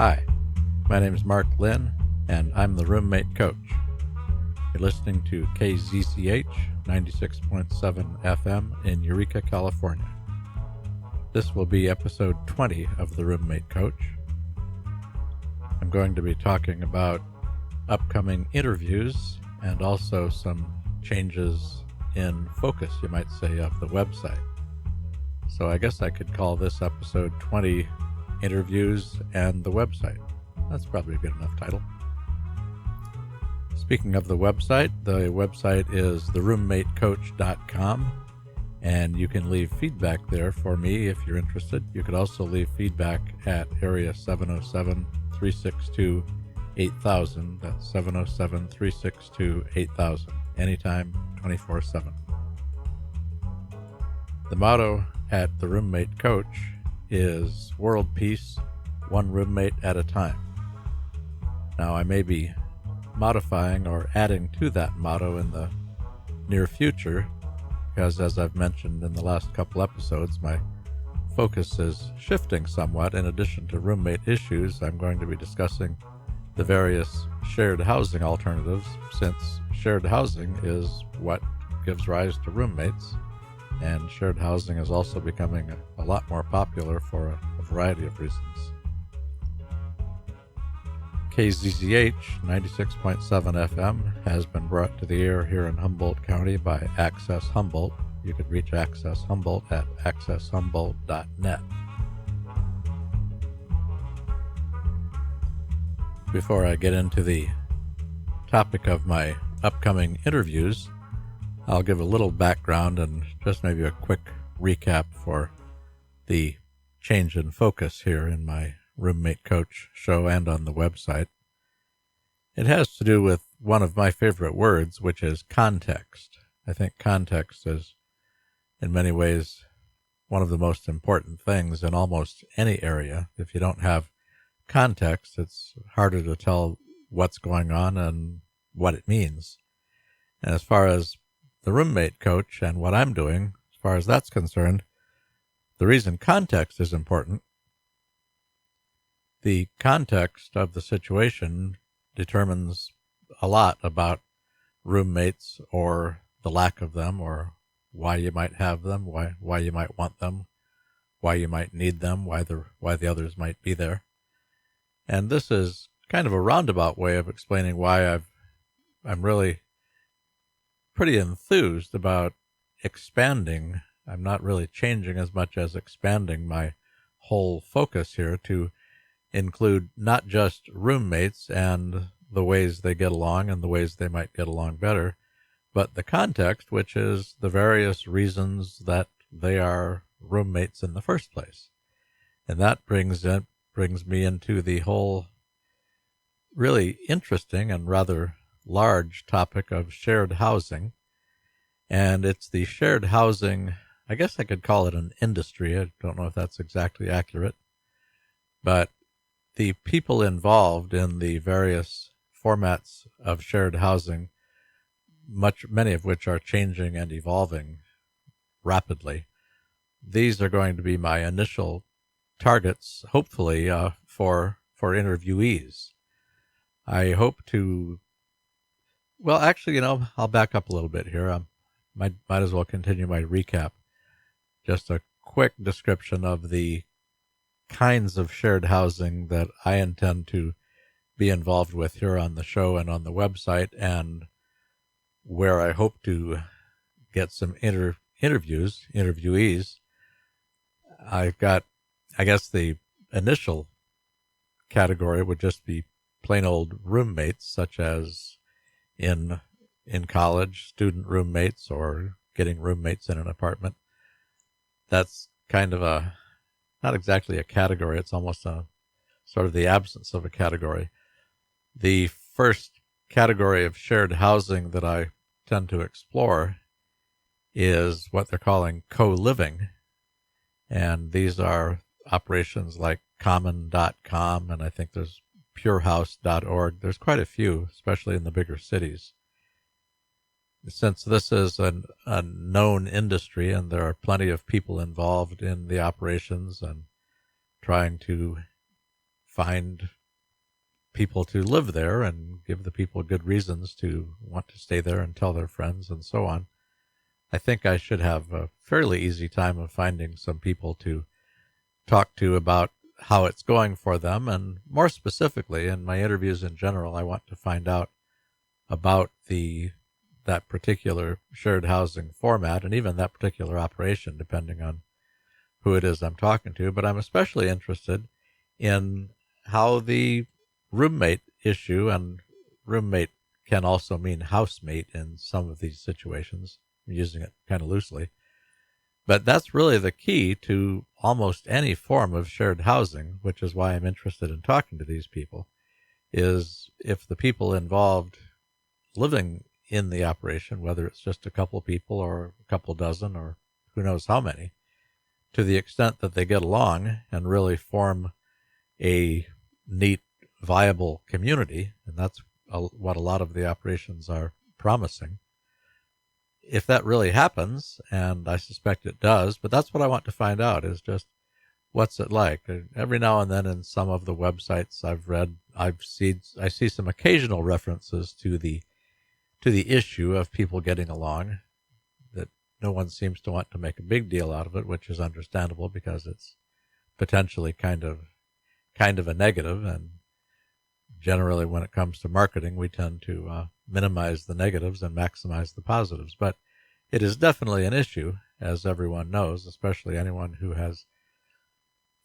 Hi, my name is Mark Lynn, and I'm the roommate coach. You're listening to KZCH 96.7 FM in Eureka, California. This will be episode 20 of the Roommate Coach. I'm going to be talking about upcoming interviews and also some changes in focus, you might say, of the website. So I guess I could call this episode 20 Interviews and the Website. That's probably a good enough title. Speaking of the website is theroommatecoach.com, and you can leave feedback there for me if you're interested. You could also leave feedback at area 707-362-8000. That's 707-362-8000. Anytime, 24/7. The motto at the Roommate Coach is world peace, one roommate at a time. Now, I may be modifying or adding to that motto in the near future, because as I've mentioned in the last couple episodes, my focus is shifting somewhat. In addition to roommate issues, I'm going to be discussing the various shared housing alternatives, since shared housing is what gives rise to roommates, and shared housing is also becoming a lot more popular for a variety of reasons. KZZH 96.7 FM has been brought to the air here in Humboldt County by Access Humboldt. You could reach Access Humboldt at accesshumboldt.net. Before I get into the topic of my upcoming interviews, I'll give a little background and just maybe a quick recap for the change in focus here in my Roommate Coach show and on the website. It has to do with one of my favorite words, which is context. I think context is, in many ways, one of the most important things in almost any area. If you don't have context, it's harder to tell what's going on and what it means. And as far as the Roommate Coach and what I'm doing, as far as that's concerned, the reason context is important, the context of the situation determines a lot about roommates or the lack of them, or why you might have them, why you might want them, why you might need them, why the others might be there. And this is kind of a roundabout way of explaining why I'm really pretty enthused about expanding. I'm not really changing as much as expanding my whole focus here to include not just roommates and the ways they get along and the ways they might get along better, but the context, which is the various reasons that they are roommates in the first place. And that brings me into the whole really interesting and rather large topic of shared housing. And it's the shared housing, I guess I could call it an industry. I don't know if that's exactly accurate, but the people involved in the various formats of shared housing, many of which are changing and evolving rapidly. These are going to be my initial targets, hopefully, for interviewees. I hope to, well, actually, I'll back up a little bit here. Might as well continue my recap. Just a quick description of the kinds of shared housing that I intend to be involved with here on the show and on the website, and where I hope to get some interviewees. I've got, I guess the initial category would just be plain old roommates, such as in college, student roommates, or getting roommates in an apartment. That's kind of not exactly a category. It's almost a sort of the absence of a category. The first category of shared housing that I tend to explore is what they're calling co-living. And these are operations like common.com, and I think there's purehouse.org. There's quite a few, especially in the bigger cities. Since this is a known industry and there are plenty of people involved in the operations and trying to find people to live there and give the people good reasons to want to stay there and tell their friends and so on, I think I should have a fairly easy time of finding some people to talk to about how it's going for them. And more specifically, in my interviews in general, I want to find out about that particular shared housing format and even that particular operation, depending on who it is I'm talking to. But I'm especially interested in how the roommate issue, and roommate can also mean housemate in some of these situations. I'm using it kind of loosely. But that's really the key to almost any form of shared housing, which is why I'm interested in talking to these people, is if the people involved living in the operation, whether it's just a couple people or a couple dozen or who knows how many, to the extent that they get along and really form a neat, viable community, and that's what a lot of the operations are promising. If that really happens, and I suspect it does, but that's what I want to find out, is just what's it like. Every now and then in some of the websites I've read, I see some occasional references to the issue of people getting along, that no one seems to want to make a big deal out of it, which is understandable because it's potentially kind of a negative, and generally when it comes to marketing, we tend to minimize the negatives and maximize the positives. But it is definitely an issue, as everyone knows, especially anyone who has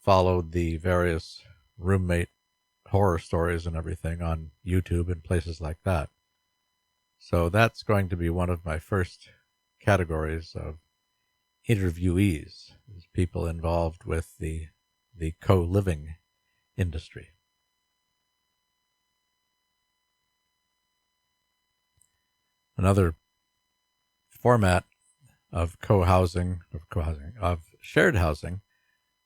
followed the various roommate horror stories and everything on YouTube and places like that. So that's going to be one of my first categories of interviewees, is people involved with the co-living industry. Another format of of shared housing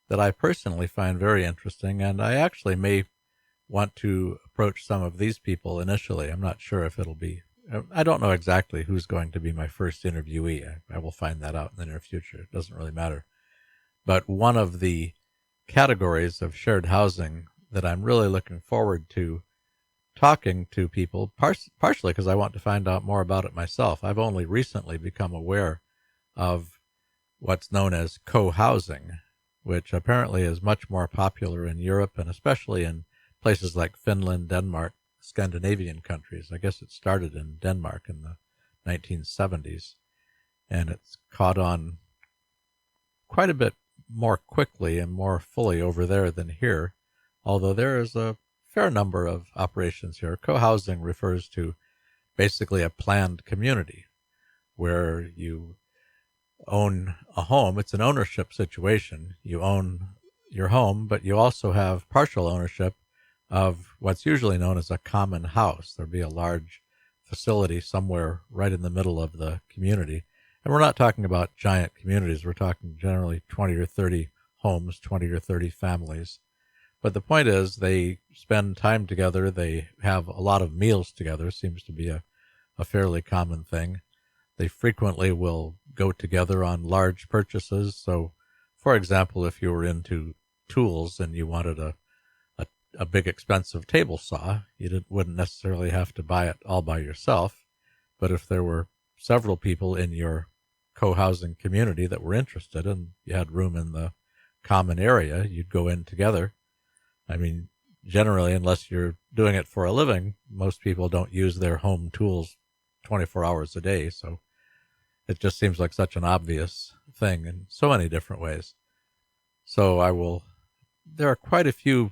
that I personally find very interesting, and I actually may want to approach some of these people initially. I'm not sure if I don't know exactly who's going to be my first interviewee. I will find that out in the near future. It doesn't really matter. But one of the categories of shared housing that I'm really looking forward to talking to people, partially because I want to find out more about it myself. I've only recently become aware of what's known as co-housing, which apparently is much more popular in Europe, and especially in places like Finland, Denmark, Scandinavian countries. I guess it started in Denmark in the 1970s, and it's caught on quite a bit more quickly and more fully over there than here, although there is a fair number of operations here. Co-housing refers to basically a planned community where you own a home. It's an ownership situation. You own your home, but you also have partial ownership of what's usually known as a common house. There'll be a large facility somewhere right in the middle of the community. And we're not talking about giant communities. We're talking generally 20 or 30 homes, 20 or 30 families. But the point is, they spend time together. They have a lot of meals together. Seems to be a fairly common thing. They frequently will go together on large purchases. So, for example, if you were into tools and you wanted a big expensive table saw, you wouldn't necessarily have to buy it all by yourself. But if there were several people in your co-housing community that were interested and you had room in the common area, you'd go in together. I mean, generally, unless you're doing it for a living, most people don't use their home tools 24 hours a day. So it just seems like such an obvious thing in so many different ways. So there are quite a few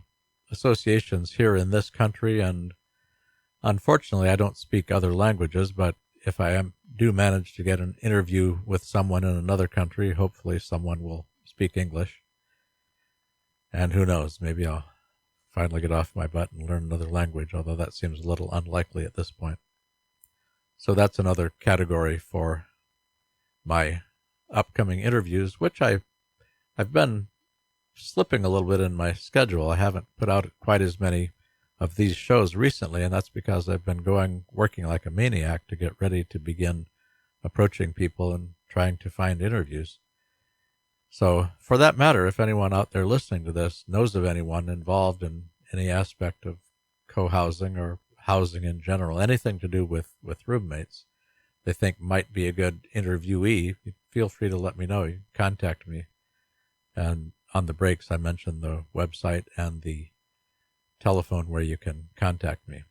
associations here in this country, and unfortunately I don't speak other languages, but if I do manage to get an interview with someone in another country, hopefully someone will speak English. And who knows, maybe I'll finally get off my butt and learn another language, although that seems a little unlikely at this point. So that's another category for my upcoming interviews, which I've been slipping a little bit in my schedule. I haven't put out quite as many of these shows recently, and that's because I've been working like a maniac to get ready to begin approaching people and trying to find interviews. So for that matter, if anyone out there listening to this knows of anyone involved in any aspect of co-housing or housing in general, anything to do with roommates, they think might be a good interviewee, feel free to let me know. You can contact me. And on the breaks, I mentioned the website and the telephone where you can contact me.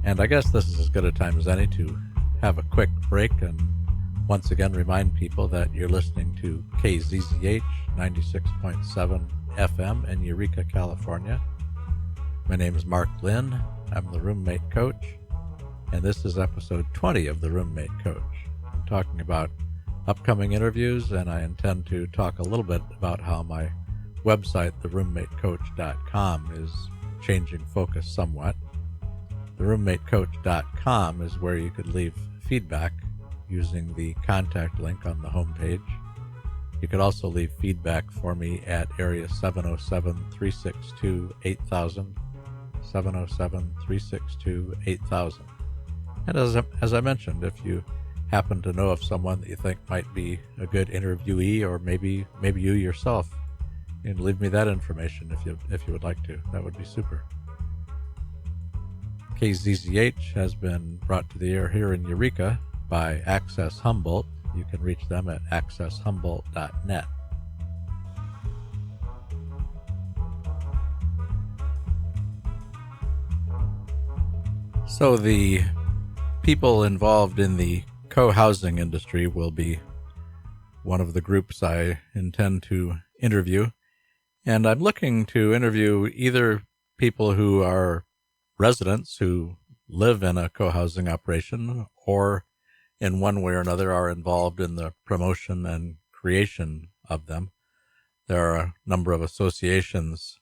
And I guess this is as good a time as any to have a quick break and once again remind people that you're listening to KZZH 96.7 FM in Eureka, California. My name is Mark Lynn. I'm the Roommate Coach, and this is episode 20 of the Roommate Coach. I'm talking about upcoming interviews, and I intend to talk a little bit about how my website, theroommatecoach.com, is changing focus somewhat. Theroommatecoach.com is where you could leave feedback using the contact link on the homepage. You could also leave feedback for me at area 707-362-8000, 707-362-8000. And as I mentioned, if you happen to know of someone that you think might be a good interviewee, or maybe you yourself, you can leave me that information if you would like to. That would be super. KZZH has been brought to the air here in Eureka by Access Humboldt. You can reach them at accesshumboldt.net. So the people involved in the co-housing industry will be one of the groups I intend to interview. And I'm looking to interview either people who are residents who live in a co-housing operation, or in one way or another are involved in the promotion and creation of them. There are a number of associations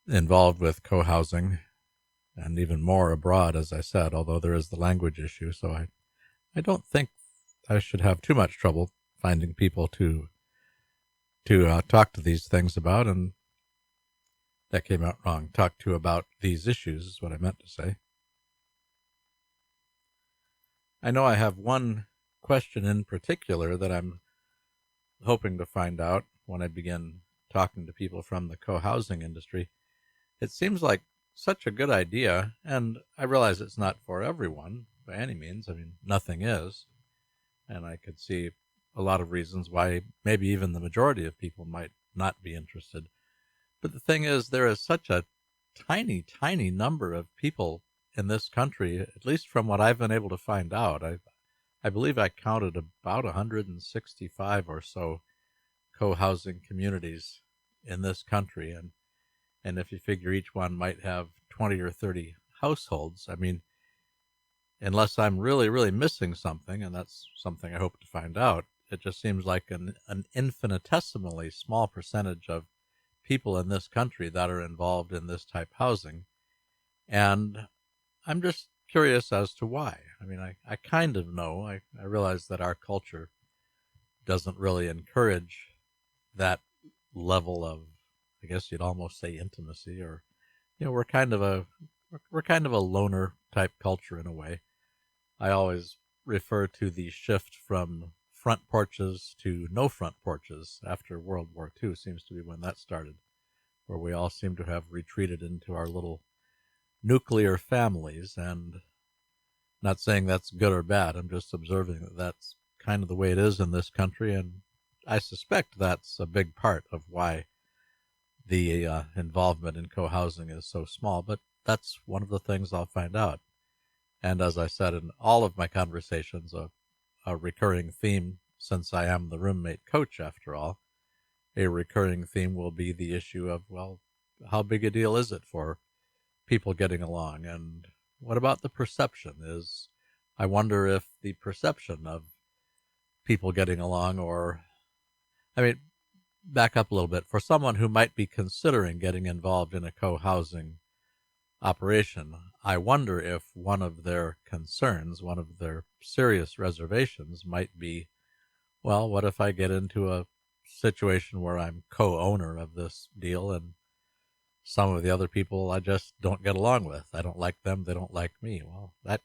involved with co-housing, and even more abroad, as I said, although there is the language issue. So I don't think I should have too much trouble finding people to talk to these things about. And that came out wrong. Talk to about these issues is what I meant to say. I know I have one question in particular that I'm hoping to find out when I begin talking to people from the co-housing industry. It seems like such a good idea, and I realize it's not for everyone by any means. I mean, nothing is. And I could see a lot of reasons why maybe even the majority of people might not be interested. But the thing is, there is such a tiny, tiny number of people in this country, at least from what I've been able to find out. I believe I counted about 165 or so co-housing communities in this country. And if you figure each one might have 20 or 30 households, I mean, unless I'm really, really missing something, and that's something I hope to find out, it just seems like an infinitesimally small percentage of people in this country that are involved in this type housing. And I'm just curious as to why. I mean, I kind of know. I realize that our culture doesn't really encourage that level of, I guess you'd almost say, intimacy, or, you know, we're kind of a loner type culture in a way. I always refer to the shift from front porches to no front porches after World War II, seems to be when that started, where we all seem to have retreated into our little nuclear families. And not saying that's good or bad, I'm just observing that that's kind of the way it is in this country, and I suspect that's a big part of why the involvement in co-housing is so small, but that's one of the things I'll find out. And as I said in all of my conversations, a recurring theme, since I am the roommate coach after all, a recurring theme will be the issue of, well, how big a deal is it for people getting along? And what about the perception? I wonder if the perception of people getting along, back up a little bit, for someone who might be considering getting involved in a co-housing operation, I wonder if one of their concerns, one of their serious reservations might be, well, what if I get into a situation where I'm co-owner of this deal and some of the other people I just don't get along with? I don't like them, they don't like me. Well, that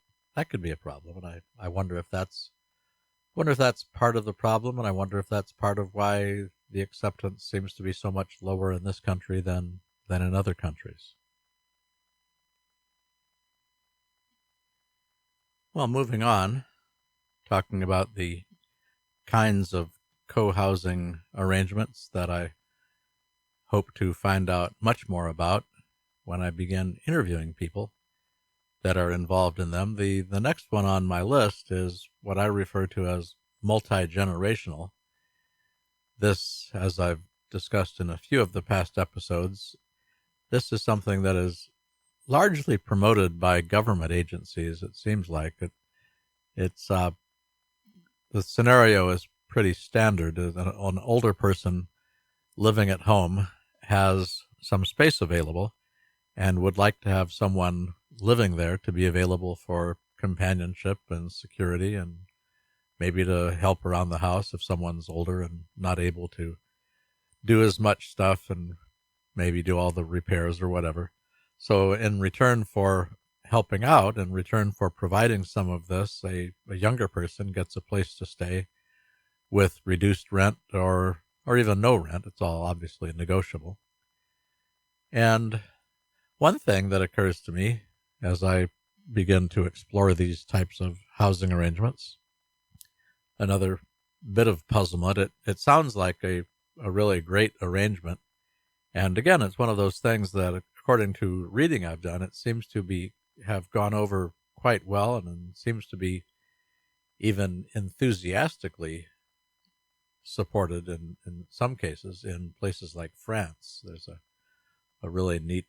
could be a problem, and I wonder if that's part of the problem, and I wonder if that's part of why the acceptance seems to be so much lower in this country than in other countries. Well, moving on, talking about the kinds of co-housing arrangements that I hope to find out much more about when I begin interviewing people that are involved in them. The next one on my list is what I refer to as multi-generational. This, as I've discussed in a few of the past episodes, this is something that is largely promoted by government agencies. It seems like it's the scenario is pretty standard. An older person living at home has some space available and would like to have someone living there to be available for companionship and security, and maybe to help around the house if someone's older and not able to do as much stuff and maybe do all the repairs or whatever. So in return for helping out, in return for providing some of this, a younger person gets a place to stay with reduced rent or even no rent. It's all obviously negotiable. And one thing that occurs to me as I begin to explore these types of housing arrangements, another bit of puzzlement, it sounds like a really great arrangement. And again, it's one of those things that, according to reading I've done, it seems to have gone over quite well, and seems to be even enthusiastically supported in some cases in places like France. There's a really neat,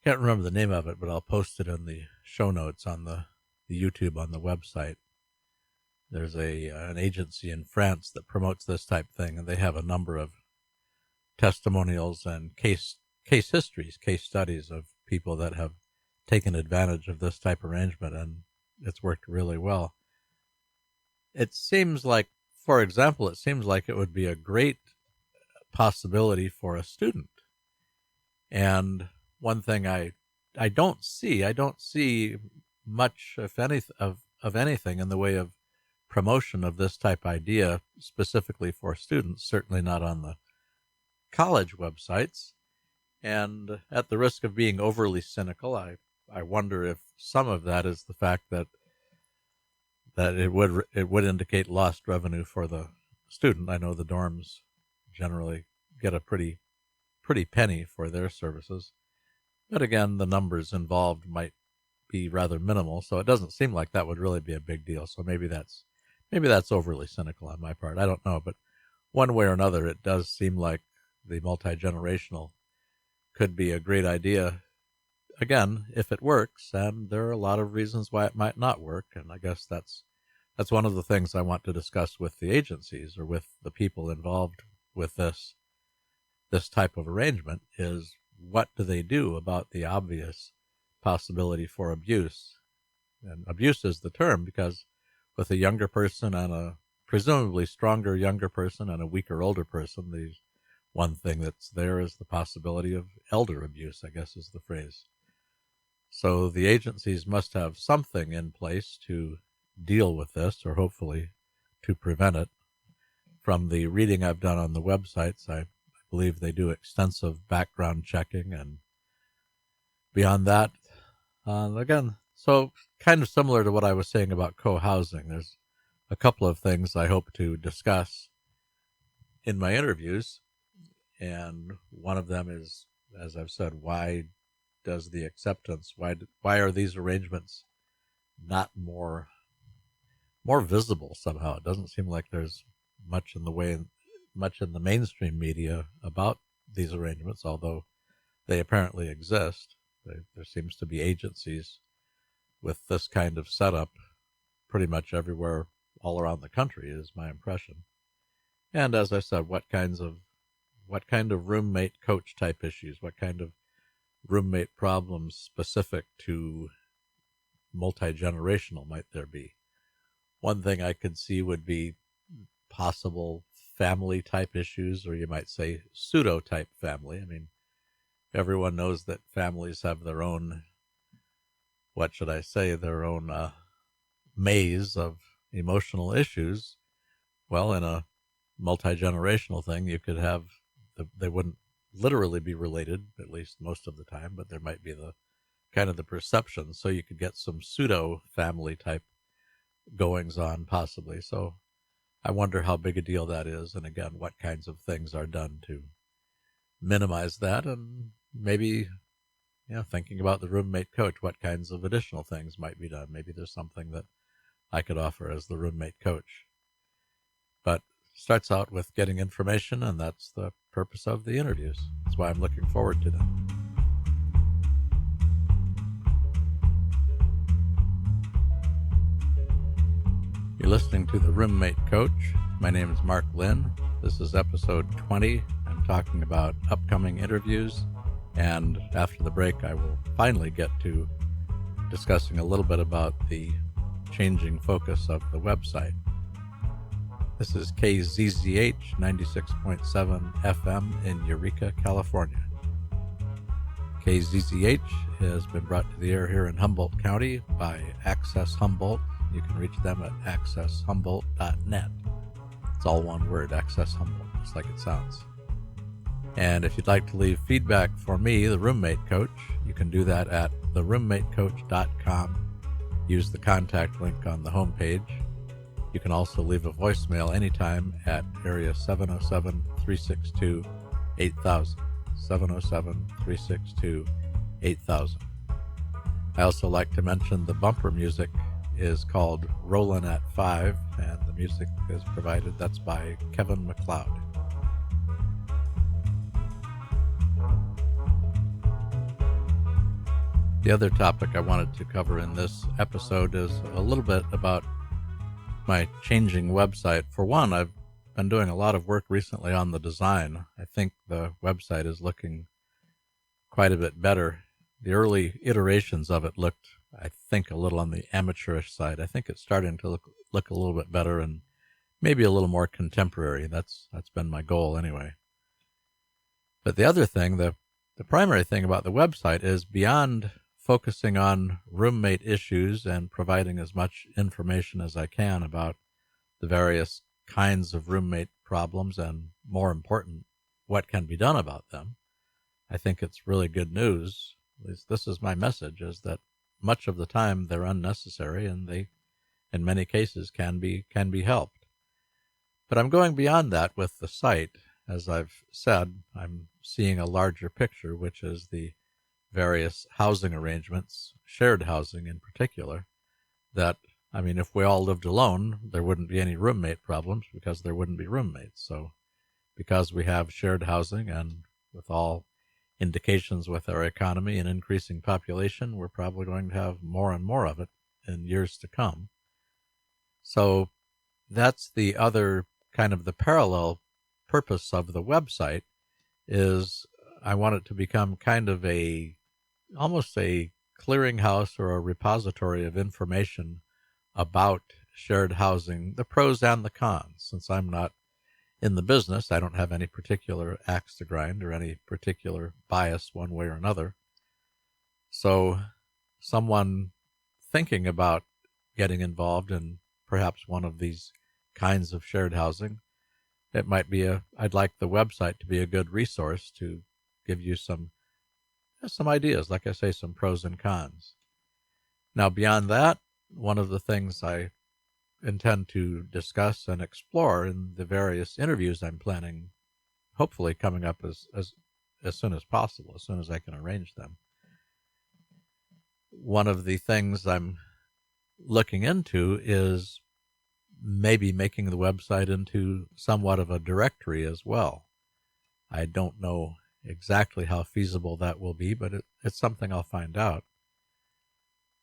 can't remember the name of it, but I'll post it in the show notes on the YouTube on the website. There's an agency in France that promotes this type thing, and they have a number of testimonials and case histories, case studies of people that have taken advantage of this type of arrangement, and it's worked really well. It seems like, for example, it would be a great possibility for a student. And one thing I don't see much, if any, of anything in the way of promotion of this type idea specifically for students, certainly not on the college websites. And at the risk of being overly cynical, I wonder if some of that is the fact that it would indicate lost revenue for the student. I know the dorms generally get a pretty penny for their services, but again, the numbers involved might be rather minimal, so it doesn't seem like that would really be a big deal. So maybe that's overly cynical on my part. I don't know, but one way or another, it does seem like the multi-generational could be a great idea, again, if it works, and there are a lot of reasons why it might not work, and I guess that's one of the things I want to discuss with the agencies or with the people involved with this type of arrangement, is what do they do about the obvious possibility for abuse? And abuse is the term, because with a younger person and a presumably stronger younger person and a weaker older person, the one thing that's there is the possibility of elder abuse, I guess is the phrase. So the agencies must have something in place to deal with this, or hopefully to prevent it. From the reading I've done on the websites, I believe they do extensive background checking, and beyond that, again, so kind of similar to what I was saying about co-housing, there's a couple of things I hope to discuss in my interviews, and one of them is, as I've said, why does the acceptance, why are these arrangements not more visible somehow? It doesn't seem like there's much in the mainstream media about these arrangements, although they apparently exist. There seems to be agencies with this kind of setup pretty much everywhere all around the country, is my impression. And as I said, what kind of roommate coach type issues, what kind of roommate problems specific to multi-generational might there be? One thing I could see would be possible family type issues, or you might say pseudo type family. I mean, everyone knows that families have their own, their own maze of emotional issues. Well, in a multi-generational thing. You could have, they wouldn't literally be related, at least most of the time, but there might be the kind of the perception. So you could get some pseudo family type goings on possibly. So I wonder how big a deal that is. And again, what kinds of things are done to minimize that. And maybe, thinking about the roommate coach, what kinds of additional things might be done. Maybe there's something that I could offer as the roommate coach. But starts out with getting information, and that's the purpose of the interviews. That's why I'm looking forward to them. You're listening to The Roommate Coach. My name is Mark Lynn. This is episode 20. I'm talking about upcoming interviews, and after the break, I will finally get to discussing a little bit about the changing focus of the website. This is KZZH 96.7 FM in Eureka, California. KZZH has been brought to the air here in Humboldt County by Access Humboldt. You can reach them at accesshumboldt.net. It's all one word, Access Humboldt, just like it sounds. And if you'd like to leave feedback for me, the roommate coach, you can do that at theroommatecoach.com. Use the contact link on the homepage. You can also leave a voicemail anytime at area 707-362-8000. 707-362-8000. I also like to mention the bumper music is called Rollin' at 5, and the music is provided, that's by Kevin MacLeod. The other topic I wanted to cover in this episode is a little bit about my changing website. For one, I've been doing a lot of work recently on the design. I think the website is looking quite a bit better. The early iterations of it looked, I think, a little on the amateurish side. I think it's starting to look a little bit better and maybe a little more contemporary. That's been my goal anyway. But the other thing, the primary thing about the website is beyond focusing on roommate issues and providing as much information as I can about the various kinds of roommate problems and, more important, what can be done about them. I think it's really good news. At least this is my message, is that much of the time they're unnecessary and they, in many cases, can be helped. But I'm going beyond that with the site. As I've said, I'm seeing a larger picture, which is the various housing arrangements, shared housing in particular, that, I mean, if we all lived alone, there wouldn't be any roommate problems because there wouldn't be roommates. So because we have shared housing, and with all indications with our economy and increasing population, we're probably going to have more and more of it in years to come. So that's the other kind of the parallel purpose of the website, is I want it to become kind of almost a clearinghouse or a repository of information about shared housing, the pros and the cons. Since I'm not in the business, I don't have any particular axe to grind or any particular bias one way or another. So someone thinking about getting involved in perhaps one of these kinds of shared housing, it might be I'd like the website to be a good resource to give you some ideas, like I say, some pros and cons. Now, beyond that, one of the things I intend to discuss and explore in the various interviews I'm planning, hopefully coming up as soon as possible, as soon as I can arrange them. One of the things I'm looking into is maybe making the website into somewhat of a directory as well. I don't know exactly how feasible that will be, but it's something I'll find out.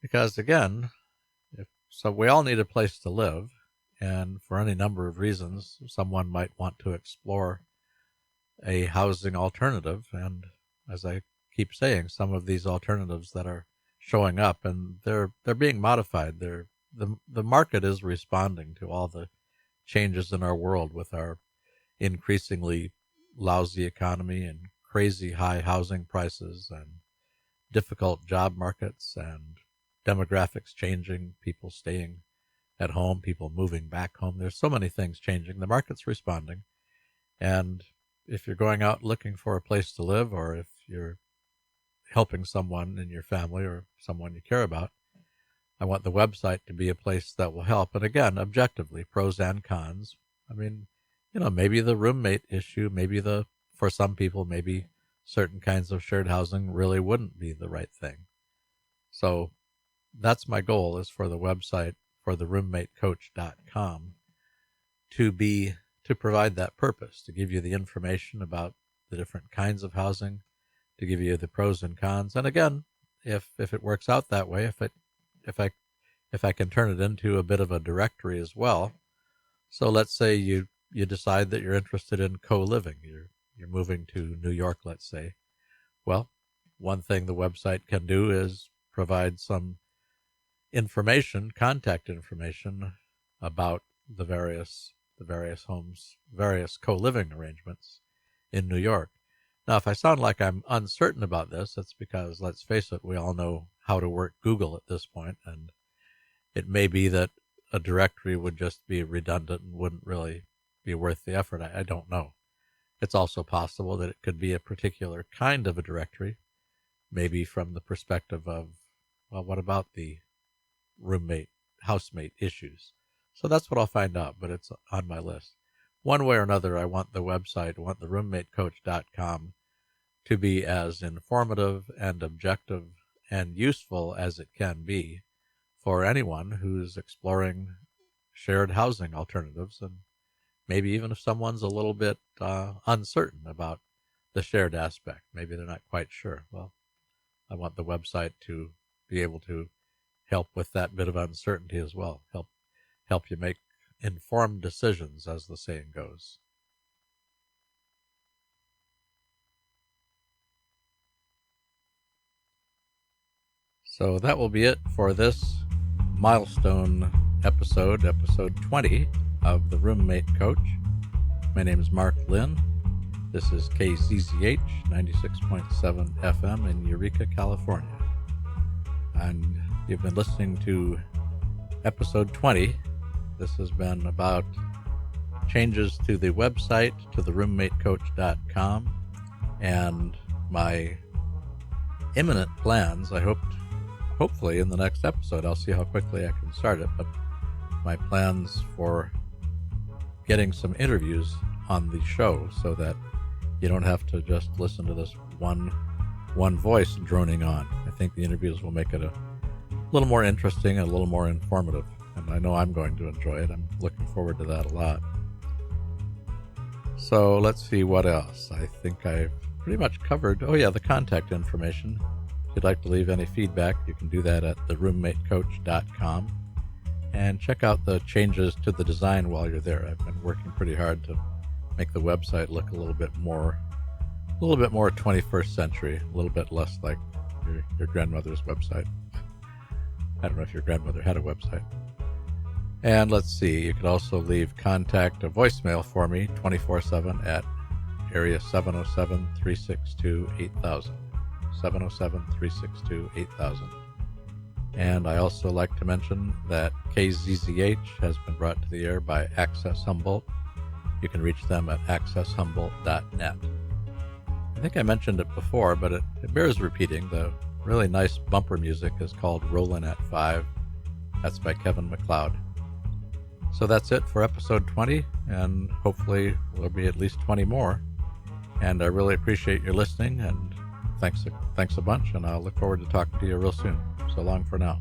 Because again, so we all need a place to live, and for any number of reasons, someone might want to explore a housing alternative. And as I keep saying, some of these alternatives that are showing up, and they're being modified. The market is responding to all the changes in our world with our increasingly lousy economy and crazy high housing prices and difficult job markets and demographics changing, people staying at home, people moving back home. There's so many things changing. The market's responding. And if you're going out looking for a place to live, or if you're helping someone in your family or someone you care about, I want the website to be a place that will help. And again, objectively, pros and cons. I mean, maybe the roommate issue, for some people, maybe certain kinds of shared housing really wouldn't be the right thing. So that's my goal, is for the website, for the roommatecoach.com, to provide that purpose, to give you the information about the different kinds of housing, to give you the pros and cons. And again, if it works out that way, if I can turn it into a bit of a directory as well. So let's say you decide that you're interested in co-living. You're moving to New York, let's say. Well, one thing the website can do is provide some information, contact information about the various homes, various co-living arrangements in New York. Now, if I sound like I'm uncertain about this, it's because, let's face it, we all know how to work Google at this point, and it may be that a directory would just be redundant and wouldn't really be worth the effort. I don't know. It's also possible that it could be a particular kind of a directory, maybe from the perspective of, well, what about the housemate issues? So that's what I'll find out, but it's on my list. One way or another, I want the website, I want the roommatecoach.com to be as informative and objective and useful as it can be for anyone who's exploring shared housing alternatives, and maybe even if someone's a little bit uncertain about the shared aspect, maybe they're not quite sure. Well, I want the website to be able to help with that bit of uncertainty as well, help you make informed decisions, as the saying goes. So that will be it for this milestone episode 20 of The Roommate Coach. My name is Mark Lynn. This is KZZH 96.7 FM in Eureka, California. And you've been listening to episode 20. This has been about changes to the website, to the roommatecoach.com, and my imminent plans. Hopefully in the next episode, I'll see how quickly I can start it, but my plans for getting some interviews on the show so that you don't have to just listen to this one voice droning on. I think the interviews will make it a little more interesting and a little more informative, and I know I'm going to enjoy it. I'm looking forward to that a lot. So let's see what else. I think I've pretty much covered, the contact information. If you'd like to leave any feedback, you can do that at theroommatecoach.com. And check out the changes to the design while you're there. I've been working pretty hard to make the website look a little bit more 21st century, a little bit less like your grandmother's website. I don't know if your grandmother had a website. And let's see, you could also leave a voicemail for me 24/7 at area 707-362-8000. 707-362-8000. And I also like to mention that KZZH has been brought to the air by Access Humboldt. You can reach them at accesshumboldt.net. I think I mentioned it before, but it bears repeating. The really nice bumper music is called Rollin' at 5. That's by Kevin MacLeod. So that's it for episode 20, and hopefully there'll be at least 20 more. And I really appreciate your listening, and thanks a bunch, and I'll look forward to talking to you real soon. So long for now.